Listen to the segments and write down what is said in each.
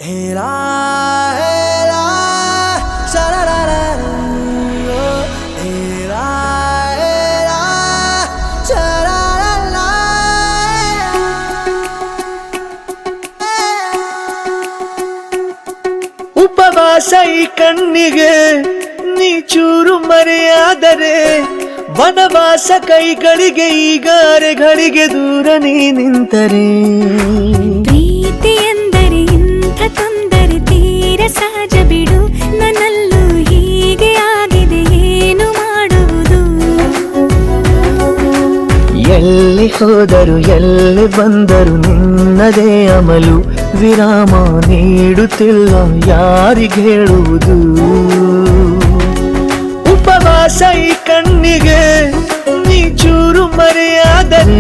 ಹೇರಾ ಹೇರಾ ಶರರರರು ಹೇರಾ ಹೇರಾ ಶರರರ ಉಪವಾಸ ಈ ಕಣ್ಣಿಗೆ ನೀ ಚೂರು ಮರೆಯಾದರೆ ವನವಾಸ ಕೈಗಳಿಗೆ ಈಗ ಅರೆಗಳಿಗೆ ದೂರ ನೀ ನಿಂತರೆ ಪ್ರೀತಿ ಎಂದರೆ ಇಂಥ ತೊಂದರೆ ತೀರ ಸಹಜ ಬಿಡು ನನ್ನಲ್ಲೂ ಹೀಗೆ ಆಗಿದೆ ಏನು ಮಾಡುವುದು ಎಲ್ಲಿ ಹೋದರು ಎಲ್ಲಿ ಬಂದರು ನಿನ್ನದೇ ಅಮಲು ವಿರಾಮ ನೀಡುತ್ತಿಲ್ಲ ಯಾರಿಗೆ ಹೇಳುವುದು ಉಪವಾಸ ಈ ಕಣ್ಣಿಗೆ ನೀ ಚೂರು ಮರೆಯಾದರೆ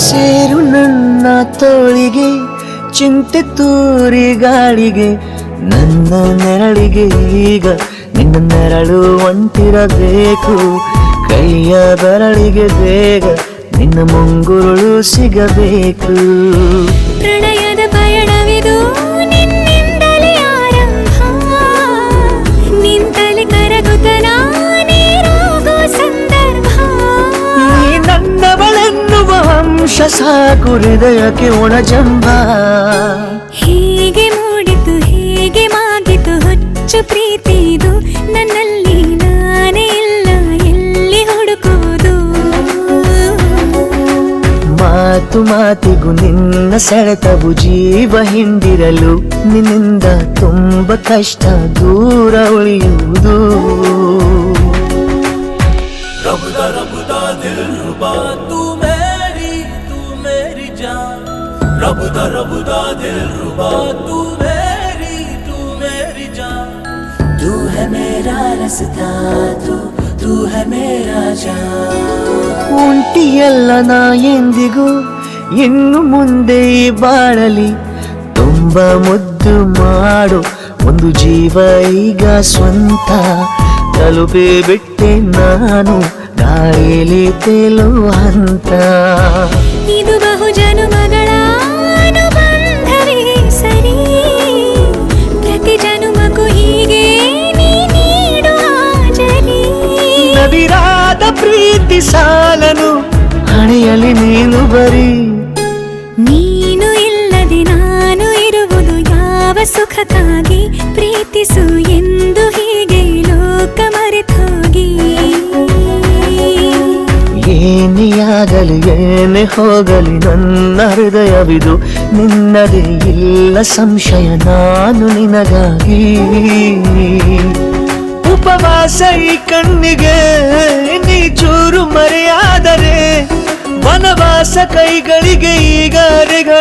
ಸೇರು ನನ್ನ ತೋಳಿಗೆ ಚಿಂತೆ ತೂರಿ ಗಾಳಿಗೆ ನನ್ನ ನೆರಳಿಗೆ ಈಗ ನಿನ್ನ ನೆರಳು ಒಂಟಿರಬೇಕು ಕೈಯ ಬೆರಳಿಗೆ ಬೇಗ ನಿನ್ನ ಮುಂಗುರುಳು ಸಿಗಬೇಕು ಪ್ರಣಯದ ಪಯಣವಿದು ನಿನ್ನಿಂದಲೇ ಆರಂಭ ನಿಂತಲೇ ಕರಗುತ್ತ ನೀರಾಗೋ ಸಂದರ್ಭ ನೀ ನನ್ನವಳೆನ್ನುವ ಅಂಶ ಸಾಕು ಹೃದಯಕ್ಕೆ ಒಣಜಂಬ ಹೀಗೆ ಮೂಡಿತು ಹೀಗೆ ಮಾಗಿತು ಹುಚ್ಚು ಪ್ರೀತಿದು ನನ್ನಲ್ಲಿ ನಾನೇ ಇಲ್ಲ ಎಲ್ಲಿ ಹುಡುಕುವುದು ಮಾತು ಮಾತಿಗೂ ನಿನ್ನ ಸೆಳೆತವು ಜೀವ ಹಿಂದಿರಲು ನಿನ್ನಿಂದ ತುಂಬ ಕಷ್ಟ ದೂರ ಉಳಿಯುವುದು रबदा दिलरुबा तू मेरी जान रबदा दिलरुबा तू मेरी जान तू है मेरा रास्ता तू है मेरा जान ಉಂಟಿಯಲ್ಲ ನಾ ಎಂದಿಗೂ ಇನ್ನು ಮುಂದೆ ಈ ಬಾಳಲಿ ತುಂಬ ಮುದ್ದು ಮಾಡು ಒಂದು ಜೀವ ಈಗ ಸ್ವಂತ ತಲುಪಿ ಬಿಟ್ಟೆ ನಾನು ಗಾಳಿಲಿ ತೇಲುವ ಹಂತ ಇದು ಬಹು ಜನುಮಗಳ ಅನುಬಂಧವೇ ಸರಿ ಪ್ರತಿ ಜನುಮಕ್ಕೂ ಹೀಗೆ ನೀ ನೀಡುವ ಜರಿ ನವಿರಾದ ಪ್ರೀತಿ ಸಾಲನು ಹಣೆಯಲ್ಲಿ ನೀನು ಬರೀ ನೀನು ಇಲ್ಲದೆ ನಾನು ಇರುವುದು ಯಾವ ಸುಖಕ್ಕಾಗಿ ಪ್ರೀತಿಸು ಎಂದು ಹೀಗೆ ಲೋಕ ಮರೆತೋಗಿ ಏನೇ ಆಗಲಿ ಏನೇ ಹೋಗಲಿ ನನ್ನ ಹೃದಯವಿದು ನಿನ್ನದೇ ಇಲ್ಲ ಸಂಶಯ ನಾನು ನಿನಗಾಗಿ ಉಪವಾಸ ಈ ಕಣ್ಣಿಗೆ ನೀ ಚೂರು ಮರೆಯಾದರೆ ವನವಾಸ ಕೈಗಳಿಗೆ ಈಗ ಅರೆಗಳು